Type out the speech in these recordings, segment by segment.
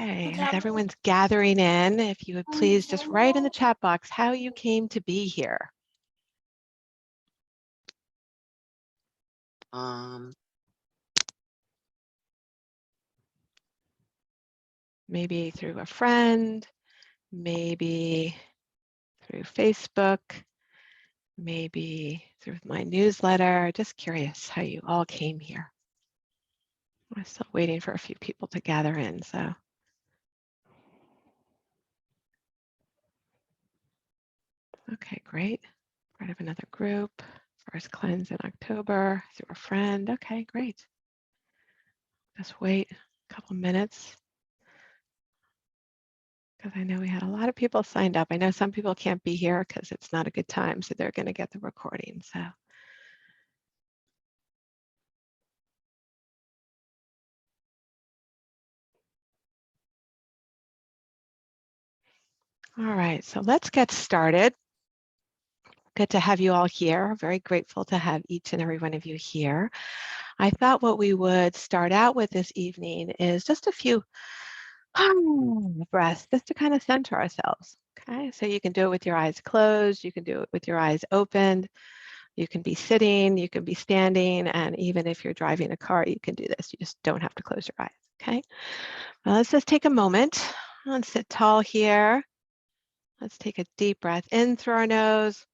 Okay, as everyone's gathering in, if you would please just write in the chat box how you came to be here. Maybe through a friend, maybe through Facebook, maybe through my newsletter. Just curious how you all came here. I'm still waiting for a few people to gather in, so. Okay, great. Part of another group. First cleanse in October through a friend. Okay, great. Just wait a couple minutes because I know we had a lot of people signed up. I know some people can't be here because it's not a good time, so they're going to get the recording. So. All right, so let's get started. Good to have you all here. Very grateful to have each and every one of you here. I thought what we would start out with this evening is just a few breaths, just to kind of center ourselves. Okay, so you can do it with your eyes closed, you can do it with your eyes opened, you can be sitting, you can be standing, and even if you're driving a car, you can do this. You just don't have to close your eyes, okay? Well, let's just take a moment and sit tall here. Let's take a deep breath in through our nose.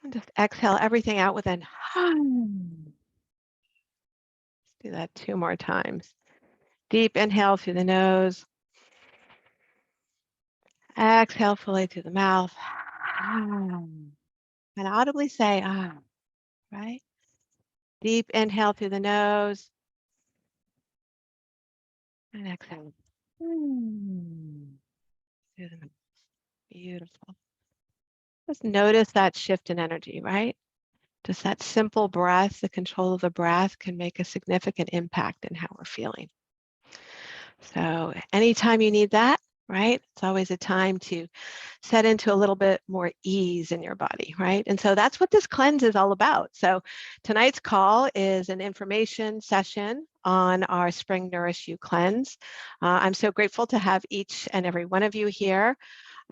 And just exhale everything out with an Let's do that 2 more times. Deep inhale through the nose. Exhale fully through the mouth. And audibly say, right? Deep inhale through the nose. And exhale. Through the mouth. Beautiful. Just notice that shift in energy, right? Just that simple breath, the control of the breath can make a significant impact in how we're feeling. So anytime you need that, right? It's always a time to set into a little bit more ease in your body, right? And so that's what this cleanse is all about. So tonight's call is an information session on our Spring Nourish You cleanse. I'm so grateful to have each and every one of you here.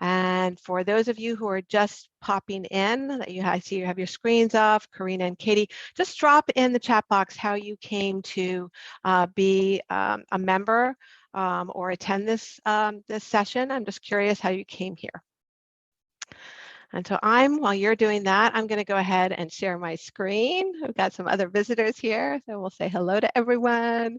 And for those of you who are just popping in, I see you have your screens off, Karina and Katie, just drop in the chat box how you came to be a member or attend this session. I'm just curious how you came here. And so while you're doing that, I'm going to go ahead and share my screen. We've got some other visitors here, so we'll say hello to everyone.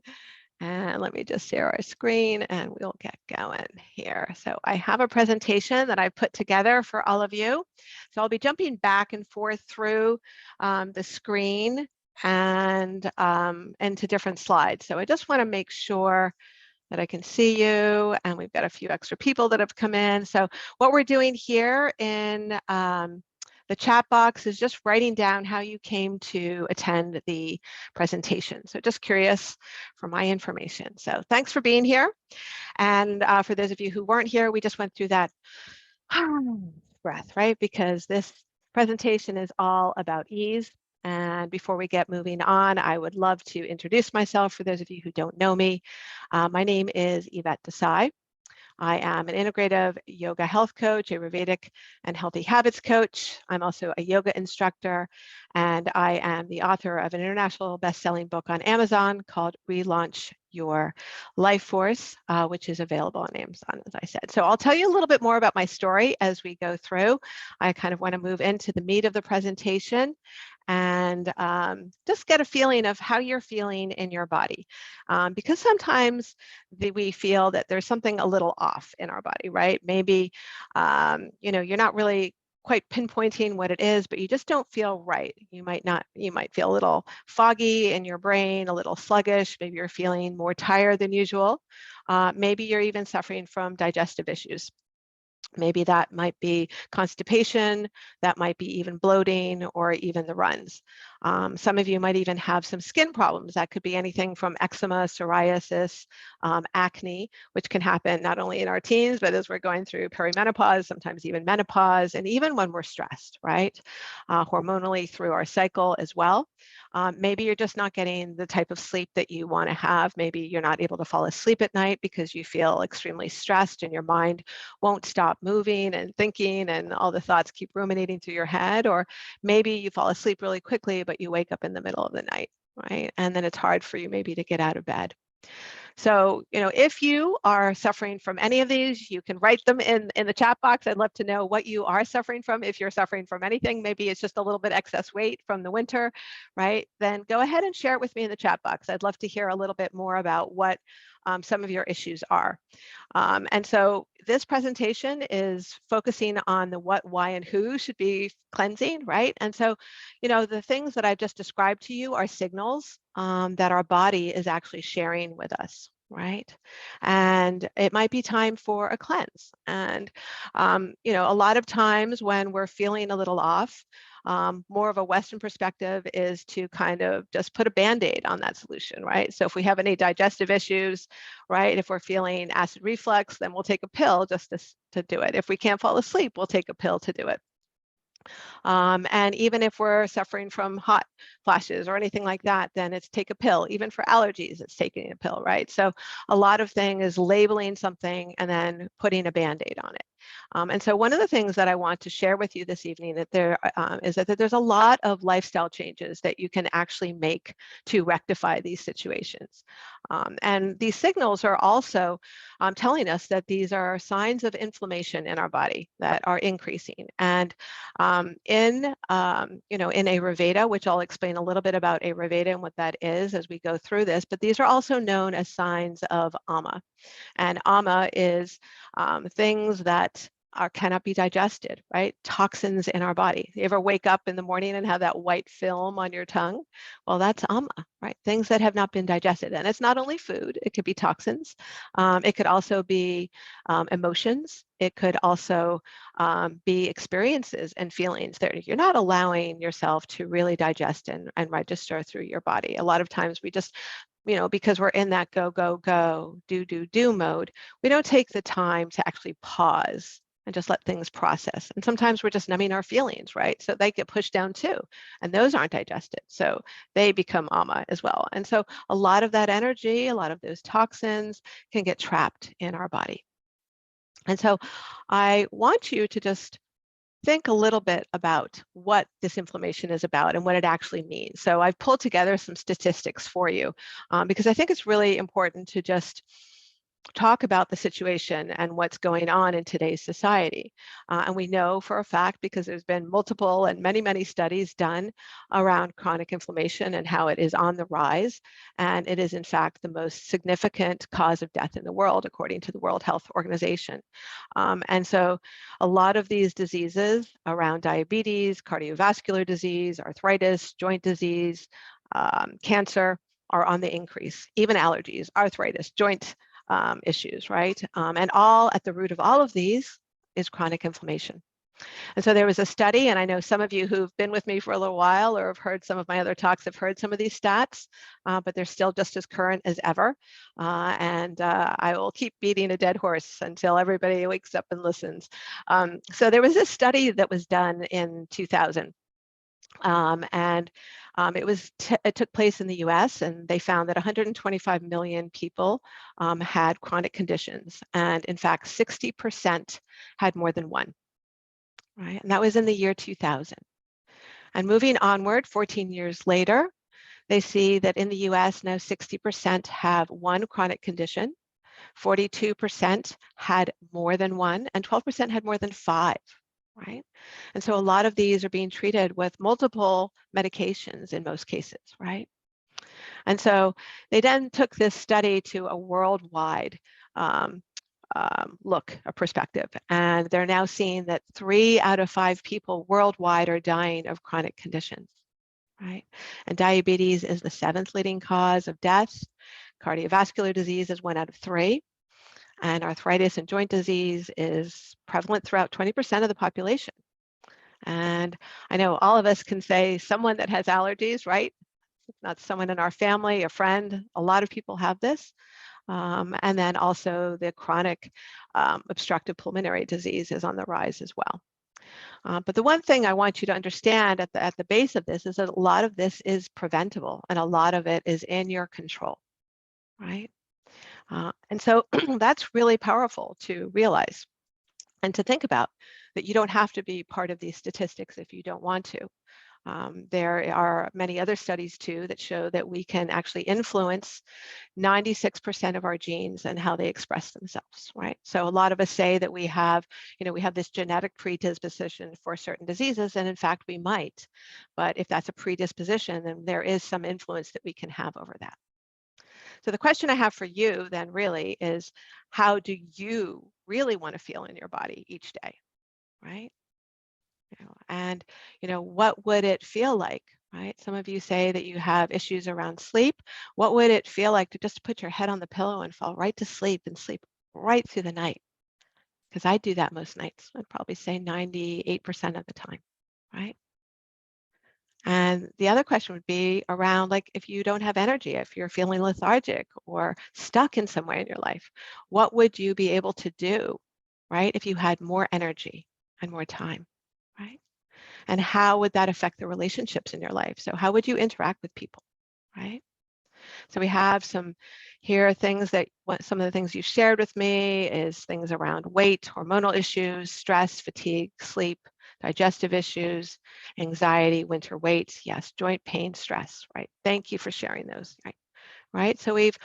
And let me just share our screen and we'll get going here. So I have a presentation that I put together for all of you. So I'll be jumping back and forth through the screen and into different slides. So I just want to make sure that I can see you, and we've got a few extra people that have come in. So what we're doing here in the chat box is just writing down how you came to attend the presentation. So just curious for my information. So thanks for being here. And for those of you who weren't here, we just went through that breath, right? Because this presentation is all about ease. And before we get moving on, I would love to introduce myself for those of you who don't know me. My name is Yvette Desai. I am an integrative yoga health coach, Ayurvedic and healthy habits coach. I'm also a yoga instructor, and I am the author of an international best-selling book on Amazon called Relaunch Your Life Force, which is available on Amazon, as I said. So I'll tell you a little bit more about my story as we go through. I kind of want to move into the meat of the presentation and just get a feeling of how you're feeling in your body. Because sometimes we feel that there's something a little off in our body, right? Maybe, you're not really quite pinpointing what it is, but you just don't feel right. You might feel a little foggy in your brain, a little sluggish. Maybe you're feeling more tired than usual. Maybe you're even suffering from digestive issues. Maybe that might be constipation, that might be even bloating or even the runs. Some of you might even have some skin problems. That could be anything from eczema, psoriasis, acne, which can happen not only in our teens, but as we're going through perimenopause, sometimes even menopause, and even when we're stressed, right? Hormonally through our cycle as well. Maybe you're just not getting the type of sleep that you want to have. Maybe you're not able to fall asleep at night because you feel extremely stressed and your mind won't stop moving and thinking and all the thoughts keep ruminating through your head. Or maybe you fall asleep really quickly, but you wake up in the middle of the night, right? And then it's hard for you maybe to get out of bed. So, if you are suffering from any of these, you can write them in the chat box. I'd love to know what you are suffering from. If you're suffering from anything, maybe it's just a little bit excess weight from the winter, right? Then go ahead and share it with me in the chat box. I'd love to hear a little bit more about what some of your issues are. And so this presentation is focusing on the what, why, and who should be cleansing, right? And so, the things that I've just described to you are signals that our body is actually sharing with us, right? And it might be time for a cleanse. And, a lot of times when we're feeling a little off, more of a Western perspective is to kind of just put a Band-Aid on that solution, right? So if we have any digestive issues, right, if we're feeling acid reflux, then we'll take a pill just to do it. If we can't fall asleep, we'll take a pill to do it. And even if we're suffering from hot flashes or anything like that, then it's take a pill. Even for allergies, it's taking a pill, right? So a lot of things is labeling something and then putting a Band-Aid on it. And so one of the things that I want to share with you this evening is that there's a lot of lifestyle changes that you can actually make to rectify these situations. And these signals are also telling us that these are signs of inflammation in our body that are increasing. And in Ayurveda, which I'll explain a little bit about Ayurveda and what that is as we go through this, but these are also known as signs of ama. And ama is things that cannot be digested, right? Toxins in our body. You ever wake up in the morning and have that white film on your tongue? Well, that's ama, right? Things that have not been digested. And it's not only food, it could be toxins. It could also be emotions. It could also be experiences and feelings that you're not allowing yourself to really digest and register through your body. A lot of times we just, because we're in that go, go, go, do mode, we don't take the time to actually pause and just let things process. And sometimes we're just numbing our feelings, right? So they get pushed down too, and those aren't digested. So they become ama as well. And so a lot of that energy, a lot of those toxins can get trapped in our body. And so I want you to just think a little bit about what this inflammation is about and what it actually means. So I've pulled together some statistics for you because I think it's really important to just talk about the situation and what's going on in today's society. And we know for a fact, because there's been multiple and many, many studies done around chronic inflammation and how it is on the rise. And it is in fact the most significant cause of death in the world, according to the World Health Organization. And so a lot of these diseases around diabetes, cardiovascular disease, arthritis, joint disease, cancer are on the increase, even allergies, arthritis, joint issues, right? And all at the root of all of these is chronic inflammation. And so there was a study, and I know some of you who've been with me for a little while or have heard some of my other talks have heard some of these stats, but they're still just as current as ever. And I will keep beating a dead horse until everybody wakes up and listens. So there was this study that was done in 2000. It took place in the US, and they found that 125 million people had chronic conditions. And in fact, 60% had more than one, right? And that was in the year 2000. And moving onward, 14 years later, they see that in the US now 60% have one chronic condition, 42% had more than one, and 12% had more than five. Right? And so a lot of these are being treated with multiple medications in most cases, right? And so they then took this study to a worldwide look, a perspective, and they're now seeing that 3 out of 5 people worldwide are dying of chronic conditions, right? And diabetes is the 7th leading cause of death. Cardiovascular disease is 1 out of 3. And arthritis and joint disease is prevalent throughout 20% of the population. And I know all of us can say someone that has allergies, right? Not someone in our family, a friend. A lot of people have this. And then also the chronic obstructive pulmonary disease is on the rise as well. But the one thing I want you to understand at the base of this is that a lot of this is preventable and a lot of it is in your control, right? And so that's really powerful to realize and to think about, that you don't have to be part of these statistics if you don't want to. There are many other studies too that show that we can actually influence 96% of our genes and how they express themselves, right? So a lot of us say that we have this genetic predisposition for certain diseases, and in fact we might. But if that's a predisposition, then there is some influence that we can have over that. So the question I have for you then really is, how do you really want to feel in your body each day, right? And what would it feel like, right? Some of you say that you have issues around sleep. What would it feel like to just put your head on the pillow and fall right to sleep and sleep right through the night? Because I do that most nights. I'd probably say 98% of the time, right? And the other question would be around, like, if you don't have energy, if you're feeling lethargic or stuck in some way in your life, what would you be able to do, right, if you had more energy and more time, right? And how would that affect the relationships in your life? So how would you interact with people, right? So we have some here things that some of the things you shared with me is things around weight, hormonal issues, stress, fatigue, sleep, digestive issues, anxiety, winter weight, yes, joint pain, stress, right? Thank you for sharing those, right? So we've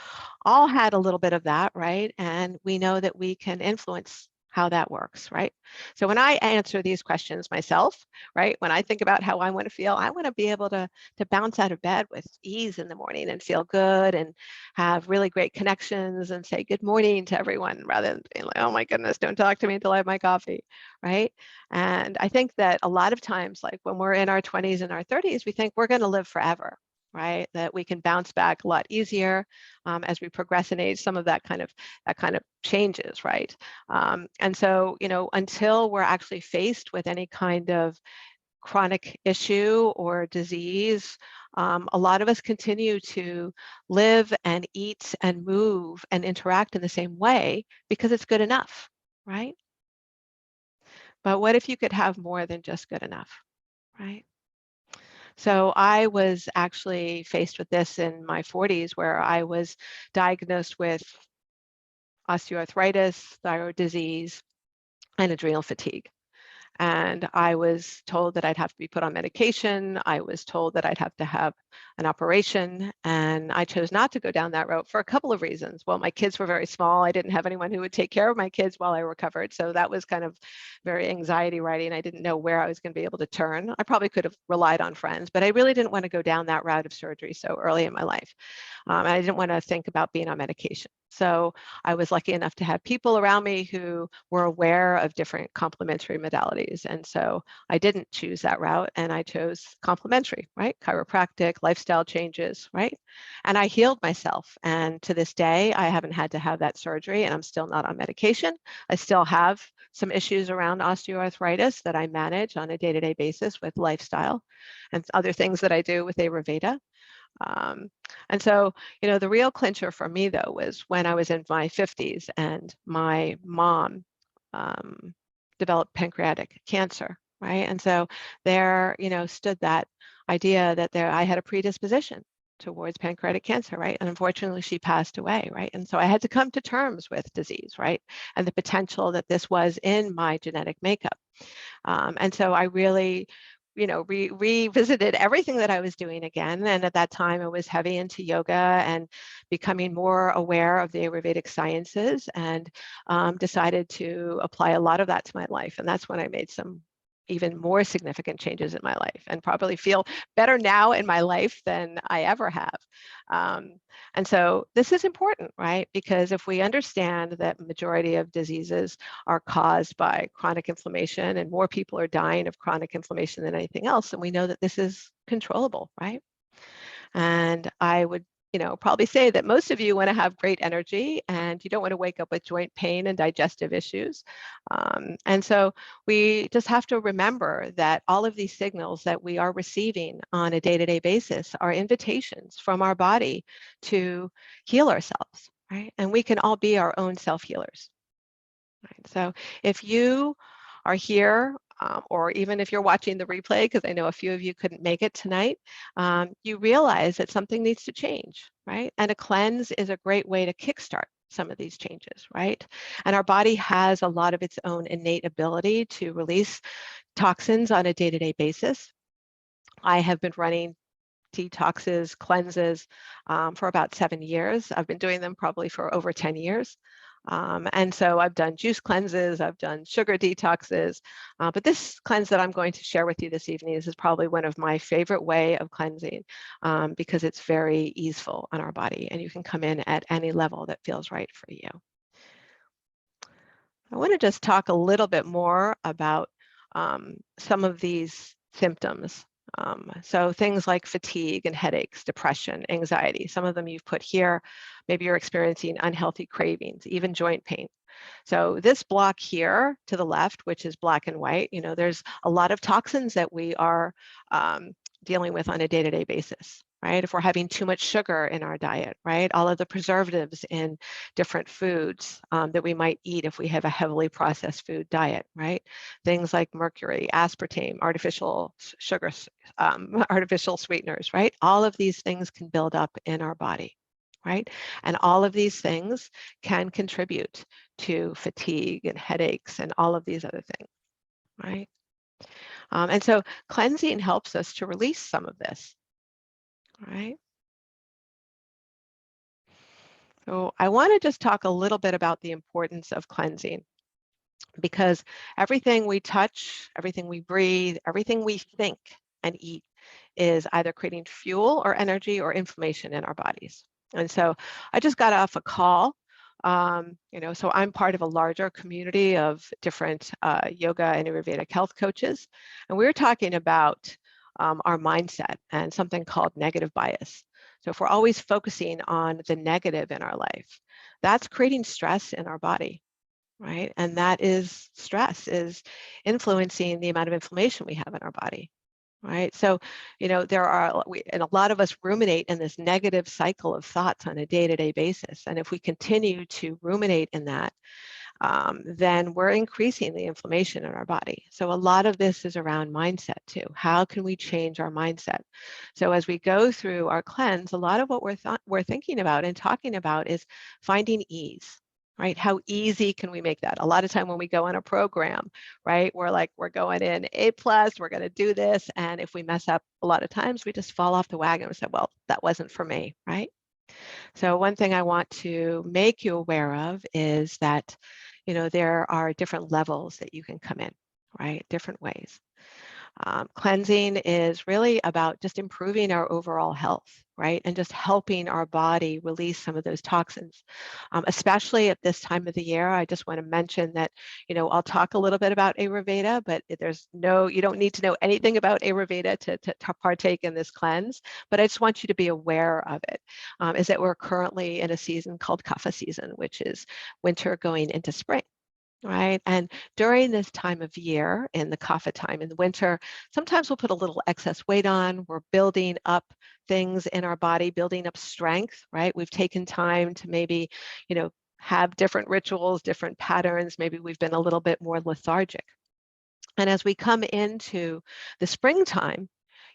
all had a little bit of that, right? And we know that we can influence how that works, right? So when I answer these questions myself, right, when I think about how I want to feel, I want to be able to bounce out of bed with ease in the morning and feel good and have really great connections and say good morning to everyone rather than being like, oh my goodness, don't talk to me until I have my coffee, right? And I think that a lot of times, like when we're in our 20s and our 30s, we think we're going to live forever, right? That we can bounce back a lot easier as we progress in age. Some of that kind of changes, right? And so, until we're actually faced with any kind of chronic issue or disease, a lot of us continue to live and eat and move and interact in the same way because it's good enough, right? But what if you could have more than just good enough, right? So I was actually faced with this in my 40s, where I was diagnosed with osteoarthritis, thyroid disease, and adrenal fatigue. And I was told that I'd have to be put on medication. I was told that I'd have to have an operation. And I chose not to go down that route for a couple of reasons. Well, my kids were very small. I didn't have anyone who would take care of my kids while I recovered. So that was kind of very anxiety riding. I didn't know where I was going to be able to turn. I probably could have relied on friends, but I really didn't want to go down that route of surgery so early in my life. And I didn't want to think about being on medication. So I was lucky enough to have people around me who were aware of different complementary modalities. And so I didn't choose that route, and I chose complementary, right? Chiropractic, lifestyle changes, right? And I healed myself. And to this day, I haven't had to have that surgery, and I'm still not on medication. I still have some issues around osteoarthritis that I manage on a day-to-day basis with lifestyle and other things that I do with Ayurveda. And so, the real clincher for me, though, was when I was in my 50s and my mom developed pancreatic cancer, right? And so there, stood that idea that I had a predisposition towards pancreatic cancer, right? And unfortunately, she passed away, right? And so I had to come to terms with disease, right? And the potential that this was in my genetic makeup. And so I really revisited everything that I was doing again. And at that time, I was heavy into yoga and becoming more aware of the Ayurvedic sciences, and decided to apply a lot of that to my life. And that's when I made some even more significant changes in my life, and probably feel better now in my life than I ever have. And so this is important, right? Because if we understand that majority of diseases are caused by chronic inflammation, and more people are dying of chronic inflammation than anything else, and we know that this is controllable, right? And I would probably say that most of you want to have great energy and you don't want to wake up with joint pain and digestive issues. And so we just have to remember that all of these signals that we are receiving on a day-to-day basis are invitations from our body to heal ourselves, right? And we can all be our own self-healers. Right? So if you are here, or even if you're watching the replay, because I know a few of you couldn't make it tonight, you realize that something needs to change, right? And a cleanse is a great way to kickstart some of these changes, right? And our body has a lot of its own innate ability to release toxins on a day-to-day basis. I have been running detoxes, cleanses for about 7 years. I've been doing them probably for over 10 years. And so I've done juice cleanses, I've done sugar detoxes, but this cleanse that I'm going to share with you this evening is probably one of my favorite way of cleansing because it's very easeful on our body and you can come in at any level that feels right for you. I want to just talk a little bit more about some of these symptoms. So things like fatigue and headaches, depression, anxiety, some of them you've put here. Maybe you're experiencing unhealthy cravings, even joint pain. So this block here to the left, which is black and white, there's a lot of toxins that we are dealing with on a day-to-day basis, right? If we're having too much sugar in our diet, right? All of the preservatives in different foods that we might eat if we have a heavily processed food diet, right? Things like mercury, aspartame, artificial sugars, artificial sweeteners, right? All of these things can build up in our body, right? And all of these things can contribute to fatigue and headaches and all of these other things, right? And so cleansing helps us to release some of this, right? So I want to just talk a little bit about the importance of cleansing because everything we touch, everything we breathe, everything we think and eat is either creating fuel or energy or inflammation in our bodies. And so I just got off a call. So I'm part of a larger community of different yoga and Ayurvedic health coaches. And we were talking about our mindset and something called negative bias. So if we're always focusing on the negative in our life, that's creating stress in our body, right? And that is stress is influencing the amount of inflammation we have in our body. Right. So, and a lot of us ruminate in this negative cycle of thoughts on a day-to-day basis. And if we continue to ruminate in that, then we're increasing the inflammation in our body. So a lot of this is around mindset too. How can we change our mindset? So as we go through our cleanse, a lot of what we're thinking about and talking about is finding ease. Right? How easy can we make that? A lot of time when we go on a program, right, we're going in A+, we're going to do this. And if we mess up a lot of times, we just fall off the wagon and say, well, that wasn't for me, right? So one thing I want to make you aware of is that, there are different levels that you can come in, right? Different ways. Cleansing is really about just improving our overall health, right? And just helping our body release some of those toxins, especially at this time of the year. I just want to mention that, I'll talk a little bit about Ayurveda, but you don't need to know anything about Ayurveda to partake in this cleanse, but I just want you to be aware of it, is that we're currently in a season called Kapha season, which is winter going into spring. Right. And during this time of year, in the kapha time, in the winter, sometimes we'll put a little excess weight on. We're building up things in our body, building up strength, right? We've taken time to maybe, have different rituals, different patterns. Maybe we've been a little bit more lethargic. And as we come into the springtime,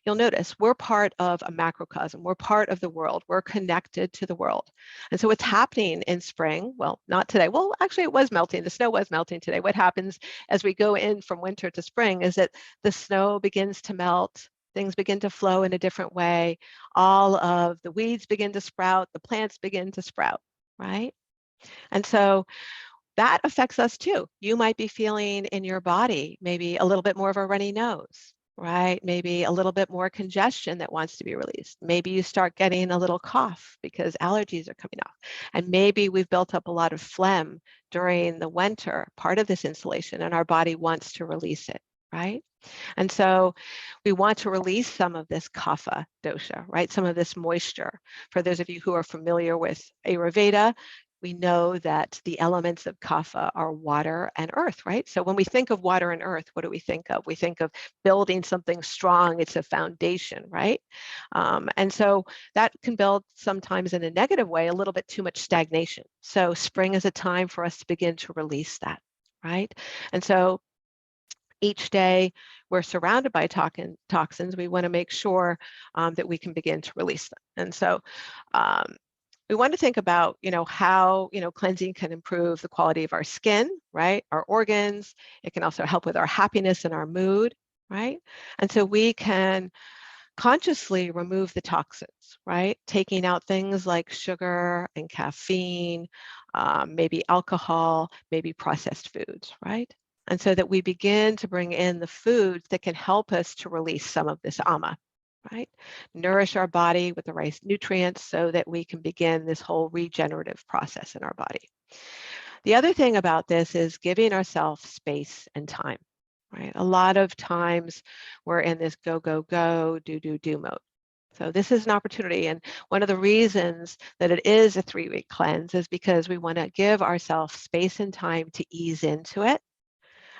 you'll notice we're part of a macrocosm. We're part of the world. We're connected to the world. And so what's happening in spring, well, not today. Well, actually it was melting. The snow was melting today. What happens as we go in from winter to spring is that the snow begins to melt. Things begin to flow in a different way. All of the weeds begin to sprout. The plants begin to sprout, right? And so that affects us too. You might be feeling in your body maybe a little bit more of a runny nose, right? Maybe a little bit more congestion that wants to be released. Maybe you start getting a little cough because allergies are coming off. And maybe we've built up a lot of phlegm during the winter, part of this insulation, and our body wants to release it, right? And so we want to release some of this kapha dosha, right? Some of this moisture. For those of you who are familiar with Ayurveda, we know that the elements of kapha are water and earth, right? So when we think of water and earth, what do we think of? We think of building something strong. It's a foundation, right? And so that can build sometimes in a negative way, a little bit too much stagnation. So spring is a time for us to begin to release that, right? And so each day we're surrounded by toxins, we want to make sure that we can begin to release them. And so we want to think about, how, cleansing can improve the quality of our skin, right? Our organs. It can also help with our happiness and our mood, right? And so we can consciously remove the toxins, right? Taking out things like sugar and caffeine, maybe alcohol, maybe processed foods, right? And so that we begin to bring in the foods that can help us to release some of this ama, right? Nourish our body with the right nutrients so that we can begin this whole regenerative process in our body. The other thing about this is giving ourselves space and time, right? A lot of times we're in this go, go, go, do mode. So this is an opportunity. And one of the reasons that it is a 3-week cleanse is because we want to give ourselves space and time to ease into it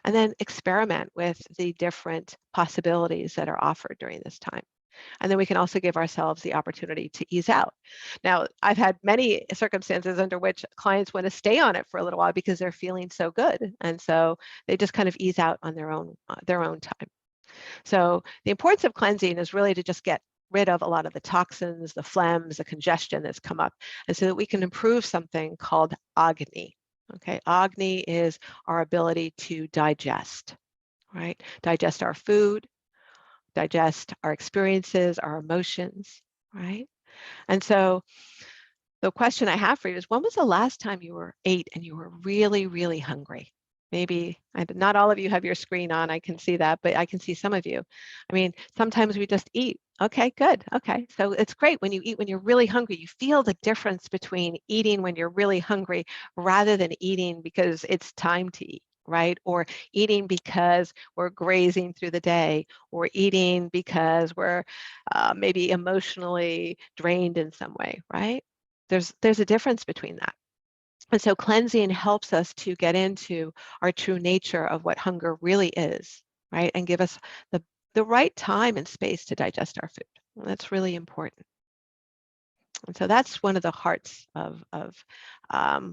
and then experiment with the different possibilities that are offered during this time. And then we can also give ourselves the opportunity to ease out. Now, I've had many circumstances under which clients want to stay on it for a little while because they're feeling so good. And so they just kind of ease out on their own time. So the importance of cleansing is really to just get rid of a lot of the toxins, the phlegms, the congestion that's come up, and so that we can improve something called Agni. Okay, Agni is our ability to digest, right? Digest our food, digest our experiences, our emotions, right? And so the question I have for you is, when was the last time you ate and you were really, really hungry? Maybe not all of you have your screen on, I can see that, but I can see some of you. I mean, sometimes we just eat. Okay, good. Okay, so it's great when you eat when you're really hungry. You feel the difference between eating when you're really hungry rather than eating because it's time to eat, right? Or eating because we're grazing through the day, or eating because we're maybe emotionally drained in some way, right? There's a difference between that. And so cleansing helps us to get into our true nature of what hunger really is, right? And give us the right time and space to digest our food. And that's really important. And so that's one of the hearts of not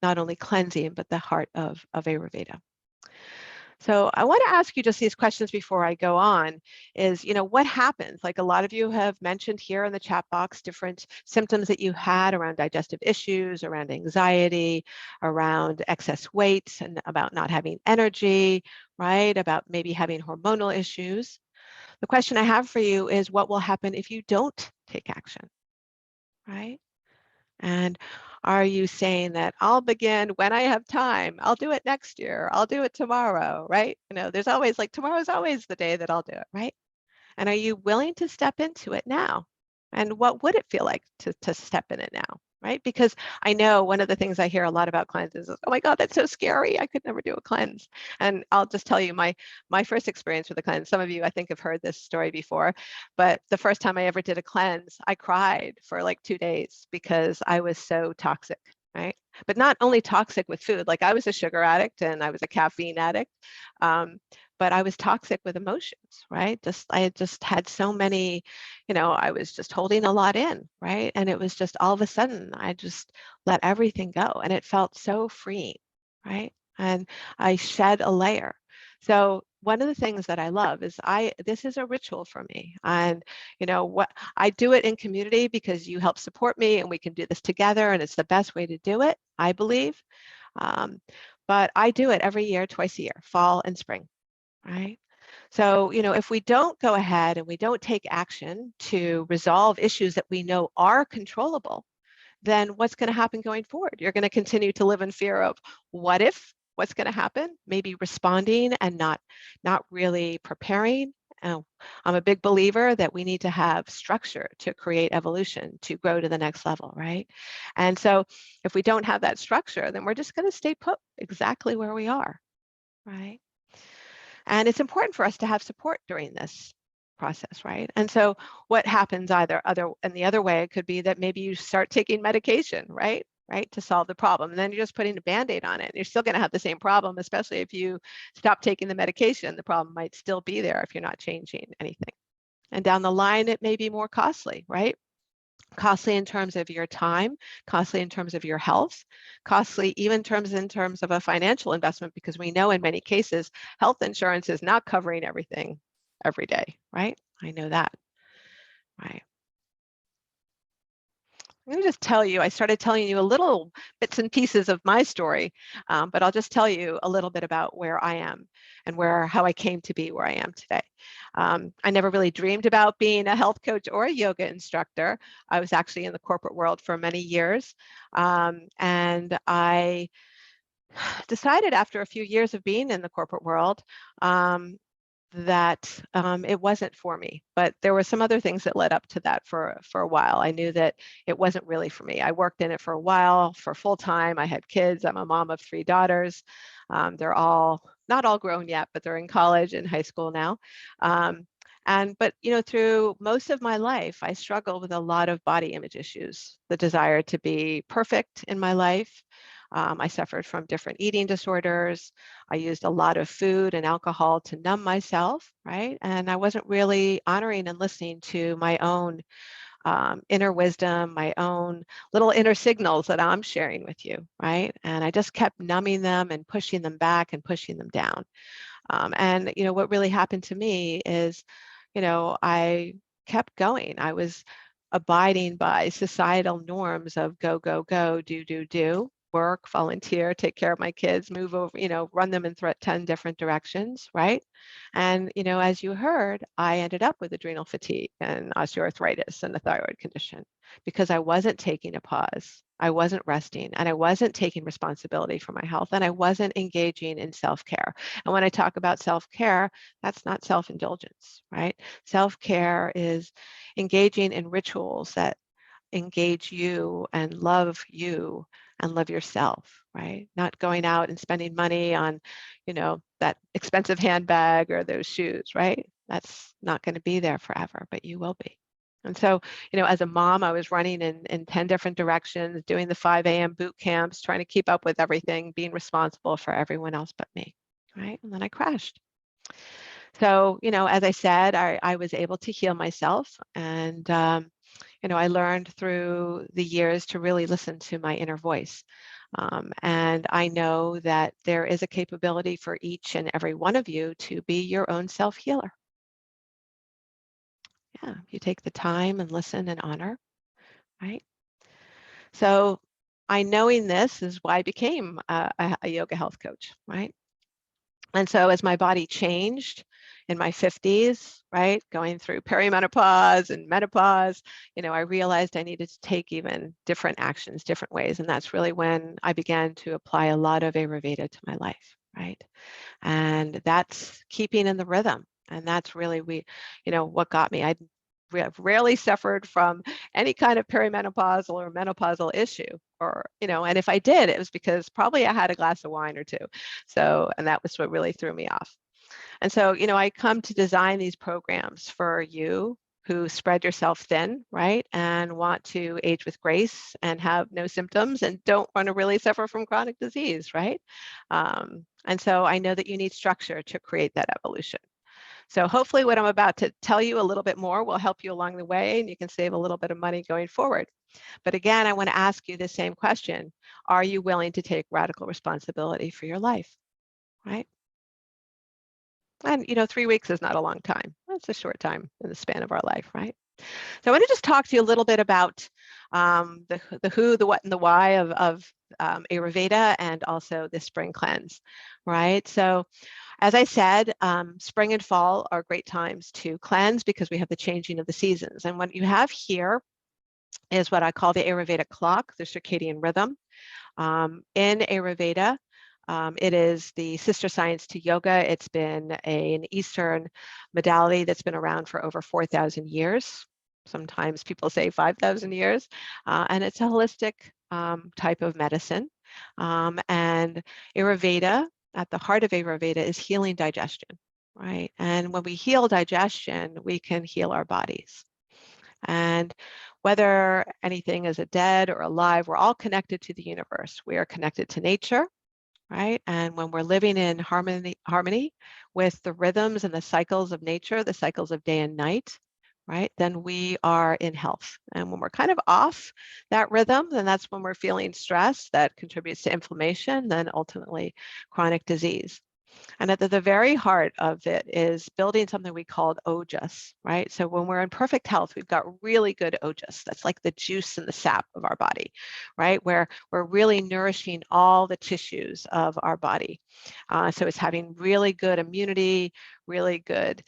only cleansing, but the heart of Ayurveda. So I want to ask you just these questions before I go on is, what happens? Like a lot of you have mentioned here in the chat box, different symptoms that you had around digestive issues, around anxiety, around excess weight, and about not having energy, right? About maybe having hormonal issues. The question I have for you is, what will happen if you don't take action, right? And are you saying that I'll begin when I have time? I'll do it next year. I'll do it tomorrow, right? There's always tomorrow's always the day that I'll do it, right? And are you willing to step into it now? And what would it feel like to step in it now, right? Because I know one of the things I hear a lot about cleanses is, oh my God, that's so scary. I could never do a cleanse. And I'll just tell you my first experience with a cleanse. Some of you, I think, have heard this story before, but the first time I ever did a cleanse, I cried for like 2 days because I was so toxic, right? But not only toxic with food, like I was a sugar addict and I was a caffeine addict. But I was toxic with emotions, right? I had just had so many, I was just holding a lot in, right? And it was just all of a sudden, I just let everything go and it felt so freeing, right? And I shed a layer. So one of the things that I love is this is a ritual for me. And what I do it in community because you help support me and we can do this together and it's the best way to do it, I believe. But I do it every year, twice a year, fall and spring. Right? So, if we don't go ahead and we don't take action to resolve issues that we know are controllable, then what's going to happen going forward? You're going to continue to live in fear of what's going to happen, maybe responding and not really preparing. I'm a big believer that we need to have structure to create evolution, to grow to the next level, right? And so if we don't have that structure, then we're just going to stay put exactly where we are, right? And it's important for us to have support during this process, right? And so what happens and the other way, it could be that maybe you start taking medication, right? Right, to solve the problem. And then you're just putting a Band-Aid on it. And you're still going to have the same problem, especially if you stop taking the medication. The problem might still be there if you're not changing anything. And down the line, it may be more costly, right? Costly in terms of your time, costly in terms of your health, costly even in terms of a financial investment, because we know in many cases, health insurance is not covering everything every day, right? I know that, right? I'm going to just tell you, I started telling you a little bits and pieces of my story, but I'll just tell you a little bit about where I am and how I came to be where I am today. I never really dreamed about being a health coach or a yoga instructor. I was actually in the corporate world for many years. And I decided after a few years of being in the corporate world that it wasn't for me. But there were some other things that led up to that for a while. I knew that it wasn't really for me. I worked in it for a while, for full time. I had kids. I'm a mom of 3 daughters. They're all not all grown yet, but they're in college and high school now. But through most of my life, I struggled with a lot of body image issues, the desire to be perfect in my life. I suffered from different eating disorders. I used a lot of food and alcohol to numb myself, right? And I wasn't really honoring and listening to my own inner wisdom, my own little inner signals that I'm sharing with you, right? And I just kept numbing them and pushing them back and pushing them down. What really happened to me is, I kept going. I was abiding by societal norms of go, go, go, do, work, volunteer, take care of my kids, move over, run them in 10 different directions, right? And, as you heard, I ended up with adrenal fatigue and osteoarthritis and a thyroid condition because I wasn't taking a pause. I wasn't resting and I wasn't taking responsibility for my health and I wasn't engaging in self-care. And when I talk about self-care, that's not self-indulgence, right? Self-care is engaging in rituals that engage you and love yourself, right? Not going out and spending money on, that expensive handbag or those shoes, right? That's not going to be there forever, but you will be. And so, as a mom, I was running in 10 different directions, doing the 5 a.m. boot camps, trying to keep up with everything, being responsible for everyone else but me, right? And then I crashed. So, as I said, I was able to heal myself. And, I learned through the years to really listen to my inner voice. And I know that there is a capability for each and every one of you to be your own self-healer. Yeah, you take the time and listen and honor, right? So knowing this is why I became a yoga health coach, right? And so as my body changed in my 50s, right, going through perimenopause and menopause, I realized I needed to take even different actions, different ways. And that's really when I began to apply a lot of Ayurveda to my life, right? And that's keeping in the rhythm. And that's really what got me. I rarely suffered from any kind of perimenopausal or menopausal issue and if I did, it was because probably I had a glass of wine or two. So, and that was what really threw me off. And so, I come to design these programs for you who spread yourself thin, right? And want to age with grace and have no symptoms and don't want to really suffer from chronic disease, right? And so I know that you need structure to create that evolution. So hopefully what I'm about to tell you a little bit more will help you along the way and you can save a little bit of money going forward. But again, I want to ask you the same question. Are you willing to take radical responsibility for your life, right? And 3 weeks is not a long time. That's a short time in the span of our life, right? So I want to just talk to you a little bit about the who, the what, and the why of Ayurveda and also the spring cleanse, right? So as I said, spring and fall are great times to cleanse because we have the changing of the seasons. And what you have here is what I call the Ayurveda clock, the circadian rhythm. In Ayurveda, it is the sister science to yoga. It's been an Eastern modality that's been around for over 4,000 years. Sometimes people say 5,000 years. And it's a holistic type of medicine. And Ayurveda, at the heart of Ayurveda, is healing digestion. right? And when we heal digestion, we can heal our bodies. And whether anything is a dead or alive, we're all connected to the universe. We are connected to nature, right? And when we're living in harmony with the rhythms and the cycles of nature, the cycles of day and night, right, then we are in health. And when we're kind of off that rhythm, then that's when we're feeling stress that contributes to inflammation, then ultimately chronic disease. And at the very heart of it is building something we called ojas, right? So when we're in perfect health, we've got really good ojas. That's like the juice and the sap of our body, right? Where we're really nourishing all the tissues of our body. So it's having really good immunity, really good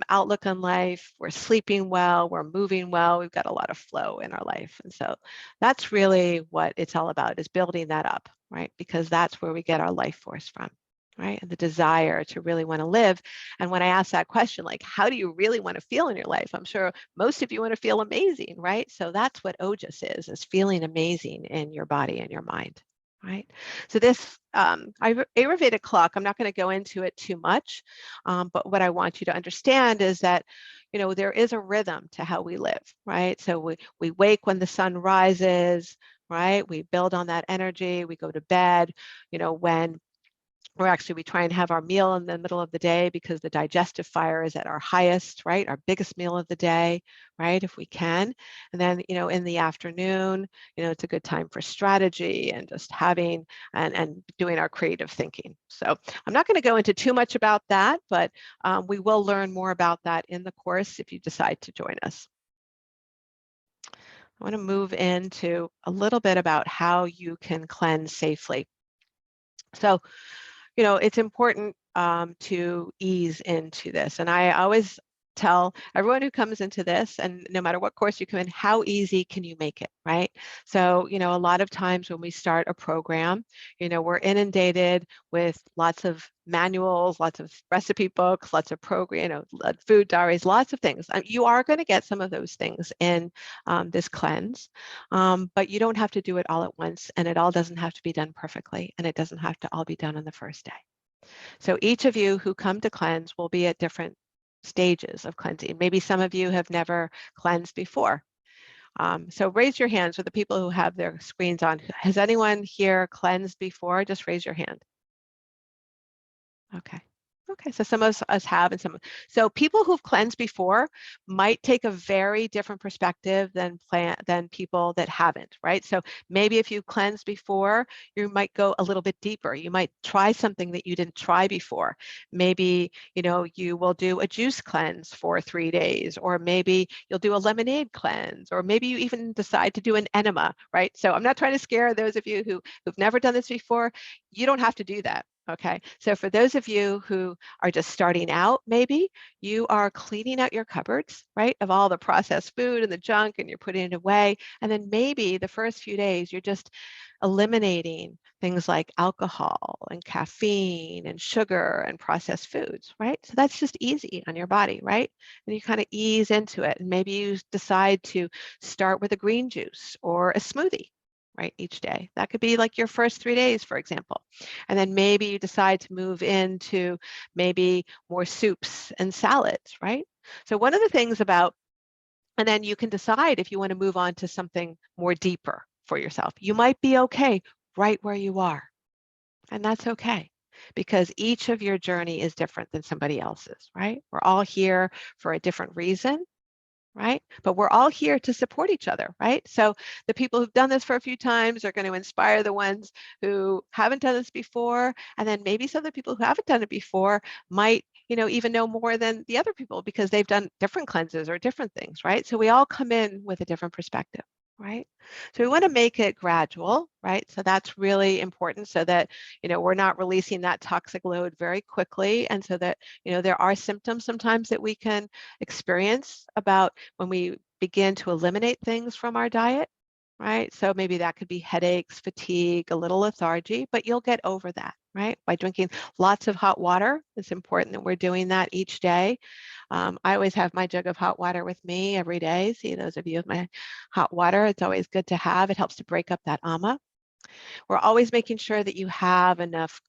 outlook on life. We're sleeping well, we're moving well, we've got a lot of flow in our life. And so that's really what it's all about, is building that up, right? Because that's where we get our life force from, right? And the desire to really want to live. And when I ask that question, like, how do you really want to feel in your life? I'm sure most of you want to feel amazing, right? So that's what Ojas is feeling amazing in your body and your mind, right? So this Ayurvedic clock, I'm not going to go into it too much, but what I want you to understand is that, you know, there is a rhythm to how we live, right? So we wake when the sun rises, right? We build on that energy, we go to bed, you know, when we try and have our meal in the middle of the day because the digestive fire is at our highest, right? Our biggest meal of the day, right? If we can. And then, you know, in the afternoon, you know, it's a good time for strategy and just having and doing our creative thinking. So I'm not going to go into too much about that, but we will learn more about that in the course if you decide to join us. I want to move into a little bit about how you can cleanse safely. So, you know, it's important to ease into this. And I always tell everyone who comes into this, and no matter what course you come in, how easy can you make it, right? So, you know, a lot of times when we start a program, you know, we're inundated with lots of manuals, lots of recipe books, lots of program, you know, food diaries, lots of things. You are going to get some of those things in this cleanse, but you don't have to do it all at once, and it all doesn't have to be done perfectly, and it doesn't have to all be done on the first day. So each of you who come to cleanse will be at different stages of cleansing. Maybe some of you have never cleansed before. So raise your hands for the people who have their screens on. Has anyone here cleansed before? Just raise your hand. Okay. Okay, so some of us have, and some. So people who've cleansed before might take a very different perspective than people that haven't, right? So maybe if you cleansed before, you might go a little bit deeper. You might try something that you didn't try before. Maybe, you know, you will do a juice cleanse for 3 days, or maybe you'll do a lemonade cleanse, or maybe you even decide to do an enema, right? So I'm not trying to scare those of you who've never done this before. You don't have to do that. Okay, so for those of you who are just starting out, maybe you are cleaning out your cupboards, right, of all the processed food and the junk, and you're putting it away. And then maybe the first few days, you're just eliminating things like alcohol and caffeine and sugar and processed foods, right? So that's just easy on your body, right? And you kind of ease into it. And maybe you decide to start with a green juice or a smoothie, right, each day. That could be like your first 3 days, for example. And then maybe you decide to move into maybe more soups and salads, right? So one of the things about, and then you can decide if you want to move on to something more deeper for yourself. You might be okay right where you are. And that's okay, because each of your journey is different than somebody else's, right? We're all here for a different reason, right? But we're all here to support each other, right? So the people who've done this for a few times are going to inspire the ones who haven't done this before. And then maybe some of the people who haven't done it before might, you know, even know more than the other people because they've done different cleanses or different things, right? So we all come in with a different perspective, right? So we want to make it gradual, right? So that's really important so that, you know, we're not releasing that toxic load very quickly. And so that, you know, there are symptoms sometimes that we can experience about when we begin to eliminate things from our diet, right? So maybe that could be headaches, fatigue, a little lethargy, but you'll get over that, right? By drinking lots of hot water. It's important that we're doing that each day. I always have my jug of hot water with me every day. See, those of you with my hot water, it's always good to have. It helps to break up that ama. We're always making sure that you have enough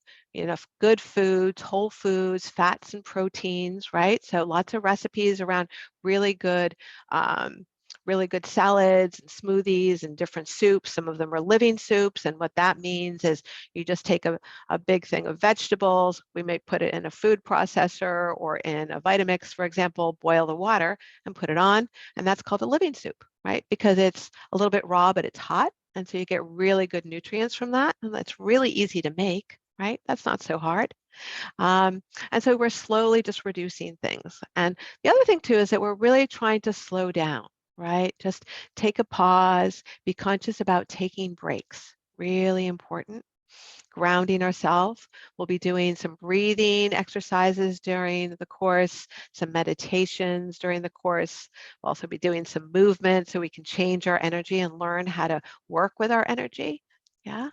good foods, whole foods, fats and proteins, right? So lots of recipes around really good um, really good salads and smoothies and different soups. Some of them are living soups, and what that means is you just take a big thing of vegetables. We may put it in a food processor or in a Vitamix, for example, boil the water and put it on, and that's called a living soup, right? Because it's a little bit raw, but it's hot. And so you get really good nutrients from that. And that's really easy to make, right? That's not so hard. And so we're slowly just reducing things. And the other thing too is that we're really trying to slow down, right? Just take a pause, be conscious about taking breaks. Really important. Grounding ourselves. We'll be doing some breathing exercises during the course, some meditations during the course. We'll also be doing some movement so we can change our energy and learn how to work with our energy. Yeah.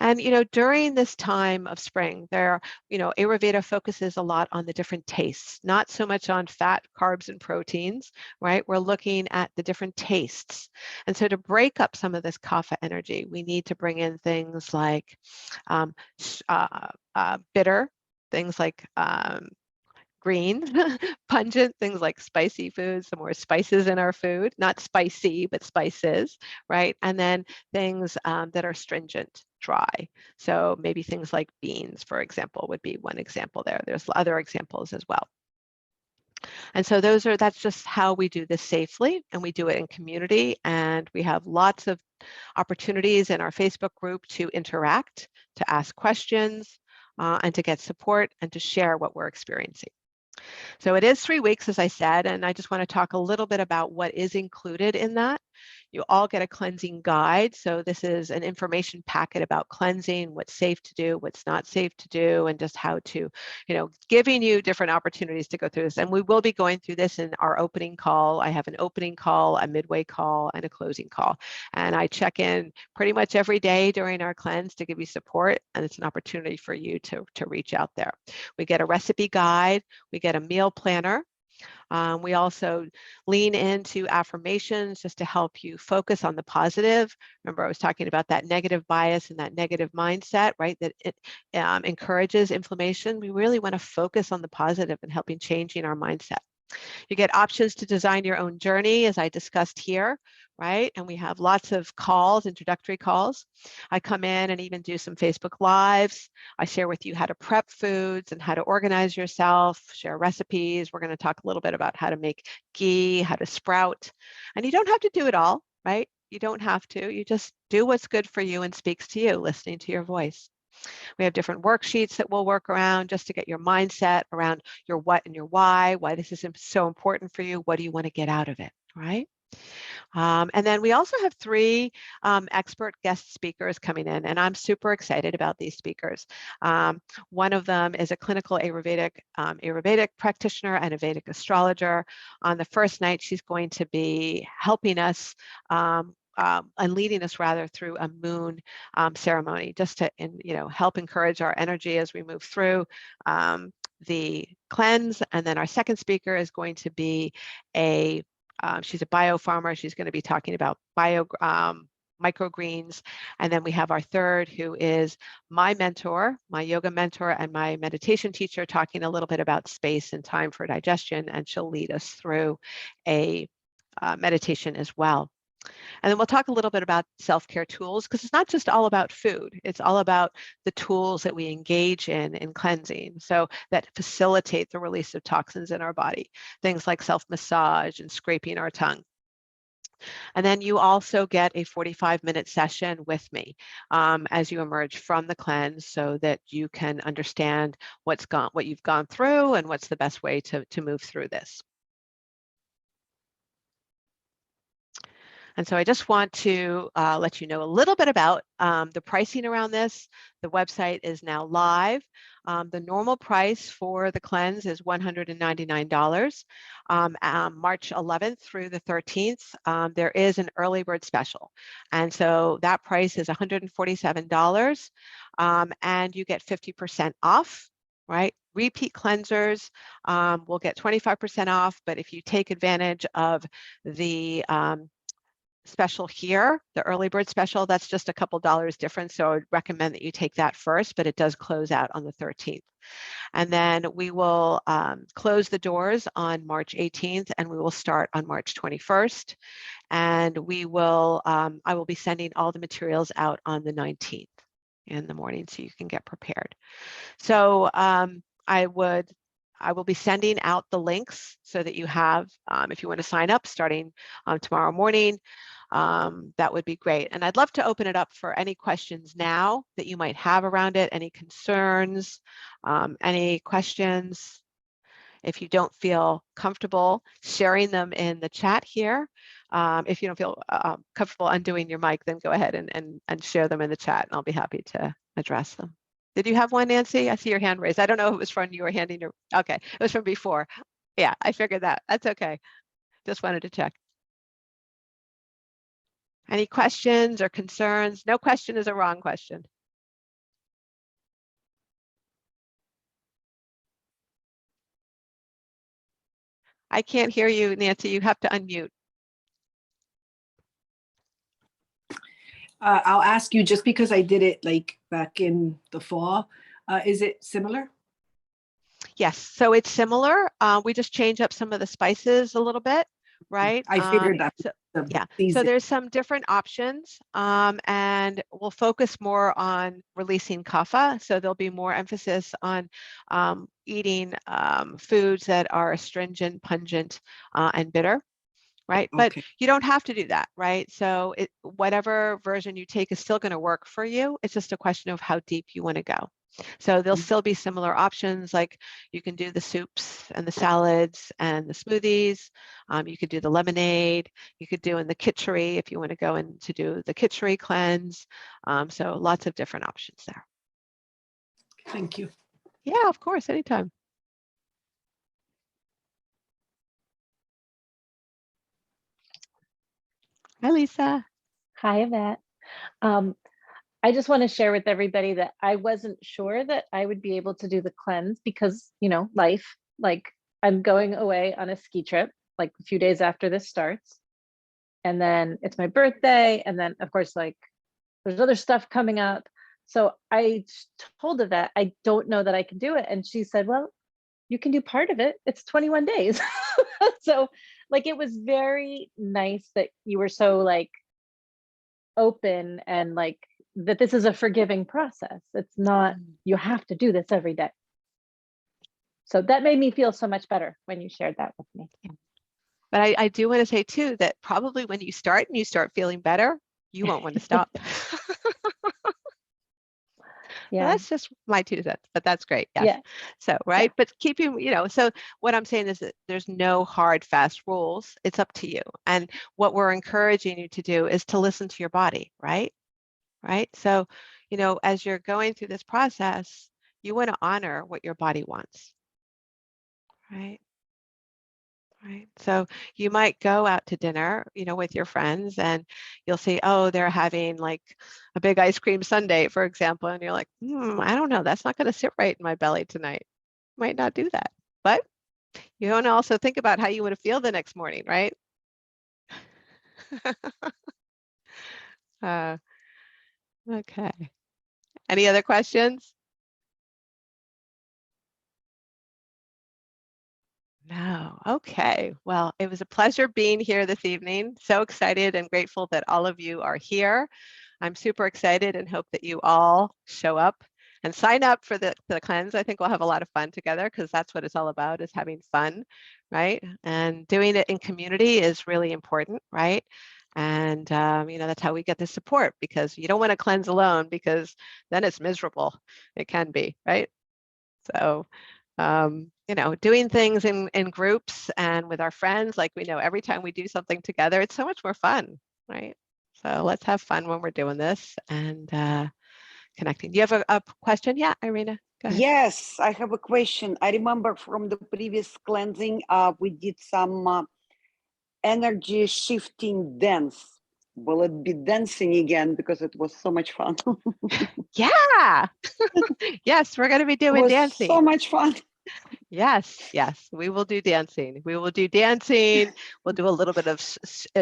And, during this time of spring, Ayurveda focuses a lot on the different tastes, not so much on fat, carbs, and proteins, right? We're looking at the different tastes. And so to break up some of this kapha energy, we need to bring in things like um, bitter, things like green, pungent, things like spicy foods, some more spices in our food, not spicy, but spices, right? And then things that are stringent, dry. So maybe things like beans, for example, would be one example there. There's other examples as well. And so that's just how we do this safely, and we do it in community, and we have lots of opportunities in our Facebook group to interact, to ask questions, and to get support and to share what we're experiencing. So it is 3 weeks, as I said, and I just want to talk a little bit about what is included in that. You all get a cleansing guide. So this is an information packet about cleansing, what's safe to do, what's not safe to do, and just how to, giving you different opportunities to go through this. And we will be going through this in our opening call. I have an opening call, a midway call, and a closing call. And I check in pretty much every day during our cleanse to give you support. And it's an opportunity for you to reach out there. We get a recipe guide. We get a meal planner. We also lean into affirmations just to help you focus on the positive. Remember, I was talking about that negative bias and that negative mindset, right? That it encourages inflammation. We really want to focus on the positive and helping changing our mindset. You get options to design your own journey, as I discussed here, right? And we have lots of calls, introductory calls. I come in and even do some Facebook Lives. I share with you how to prep foods and how to organize yourself, share recipes. We're going to talk a little bit about how to make ghee, how to sprout. And you don't have to do it all, right? You don't have to. You just do what's good for you and speaks to you, listening to your voice. We have different worksheets that we'll work around just to get your mindset around your what and your why this is so important for you. What do you want to get out of it, right? And then we also have 3 expert guest speakers coming in, and I'm super excited about these speakers. One of them is a clinical Ayurvedic practitioner and a Vedic astrologer. On the first night, she's going to be helping us and leading us rather through a moon ceremony, just to help encourage our energy as we move through the cleanse. And then our second speaker is going to be she's a biofarmer. She's going to be talking about microgreens. And then we have our third, who is my mentor, my yoga mentor, and my meditation teacher, talking a little bit about space and time for digestion. And she'll lead us through a meditation as well. And then we'll talk a little bit about self-care tools, because it's not just all about food. It's all about the tools that we engage in cleansing, so that facilitate the release of toxins in our body. Things like self-massage and scraping our tongue. And then you also get a 45-minute session with me as you emerge from the cleanse, so that you can understand what you've gone through and what's the best way to move through this. And so I just want to let you know a little bit about the pricing around this. The website is now live. The normal price for the cleanse is $199. March 11th through the 13th, there is an early bird special. And so that price is $147, and you get 50% off. Right? Repeat cleansers will get 25% off, but if you take advantage of the special here, the early bird special, that's just a couple dollars difference. So I would recommend that you take that first, but it does close out on the 13th. And then we will close the doors on March 18th, and we will start on March 21st. And we will, I will be sending all the materials out on the 19th in the morning so you can get prepared. So I will be sending out the links so that you have, if you want to sign up starting tomorrow morning, that would be great. And I'd love to open it up for any questions now that you might have around it, any concerns, any questions. If you don't feel comfortable sharing them in the chat here, if you don't feel comfortable undoing your mic, then go ahead and share them in the chat, and I'll be happy to address them. Did you have one, Nancy? I see your hand raised. I don't know if it was from you were handing your, okay, it was from before. Yeah, I figured that. That's okay. Just wanted to check. Any questions or concerns? No question is a wrong question. I can't hear you, Nancy. You have to unmute. I'll ask you, just because I did it like back in the fall, is it similar? Yes, so it's similar. We just change up some of the spices a little bit, right? I figured that. So, yeah, so there's some different options, and we'll focus more on releasing kapha. So there'll be more emphasis on eating foods that are astringent, pungent, and bitter. Right, but you don't have to do that, right? So whatever version you take is still going to work for you. It's just a question of how deep you want to go. So there'll still be similar options, like you can do the soups and the salads and the smoothies. You could do the lemonade. You could do in the khichdi if you want to go in to do the khichdi cleanse. So lots of different options there. Thank you. Yeah, of course, anytime. Hi, Lisa. Hi, Yvette. I just want to share with everybody that I wasn't sure that I would be able to do the cleanse because, you know, life, like I'm going away on a ski trip, like a few days after this starts. And then it's my birthday. And then of course, like there's other stuff coming up. So I told Yvette, I don't know that I can do it. And she said, well, you can do part of it. It's 21 days. So like, it was very nice that you were so like open and like that this is a forgiving process. It's not, you have to do this every day. So that made me feel so much better when you shared that with me. Yeah. But I do want to say too, that probably when you start and you start feeling better, you won't want to stop. Yeah, well, that's just my 2 cents, but that's great. Yes. Yeah. So, right. Yeah. But keeping, you know, so what I'm saying is that there's no hard, fast rules. It's up to you. And what we're encouraging you to do is to listen to your body, right? Right. So, you know, as you're going through this process, you want to honor what your body wants. Right. Right. So you might go out to dinner, you know, with your friends and you'll see, oh, they're having like a big ice cream sundae, for example. And you're like, I don't know, that's not going to sit right in my belly tonight. Might not do that. But you want to also think about how you want to feel the next morning, right? Okay. Any other questions? No. Okay. Well, it was a pleasure being here this evening. So excited and grateful that all of you are here. I'm super excited and hope that you all show up and sign up for the cleanse. I think we'll have a lot of fun together because that's what it's all about, is having fun, right? And doing it in community is really important, right? And, you know, that's how we get the support, because you don't want to cleanse alone because then it's miserable. It can be, right? So, you know, doing things in groups and with our friends, like we know every time we do something together, it's so much more fun, right? So let's have fun when we're doing this and connecting. Do you have a question? Yeah, Irina, go ahead. Yes, I have a question. I remember from the previous cleansing, we did some energy shifting dance. Will it be dancing again? Because it was so much fun. Yeah. Yes, we're going to be doing dancing. So much fun. Yes, yes, we will do dancing. We will do dancing. We'll do a little bit of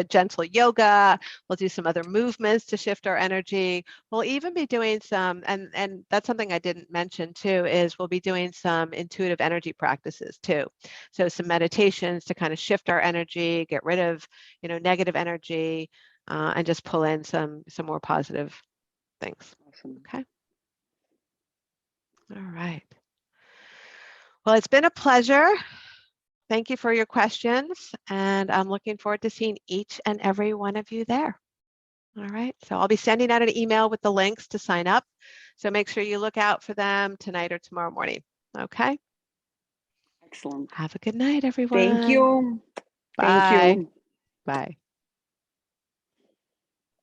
gentle yoga. We'll do some other movements to shift our energy. We'll even be doing some, and that's something I didn't mention too, is we'll be doing some intuitive energy practices too. So some meditations to kind of shift our energy, get rid of, negative energy, and just pull in some more positive things. Awesome. Okay. All right. Well, it's been a pleasure. Thank you for your questions, and I'm looking forward to seeing each and every one of you there. All right, so I'll be sending out an email with the links to sign up. So make sure you look out for them tonight or tomorrow morning. Okay. Excellent. Have a good night, everyone. Thank you. Bye. Thank you. Bye.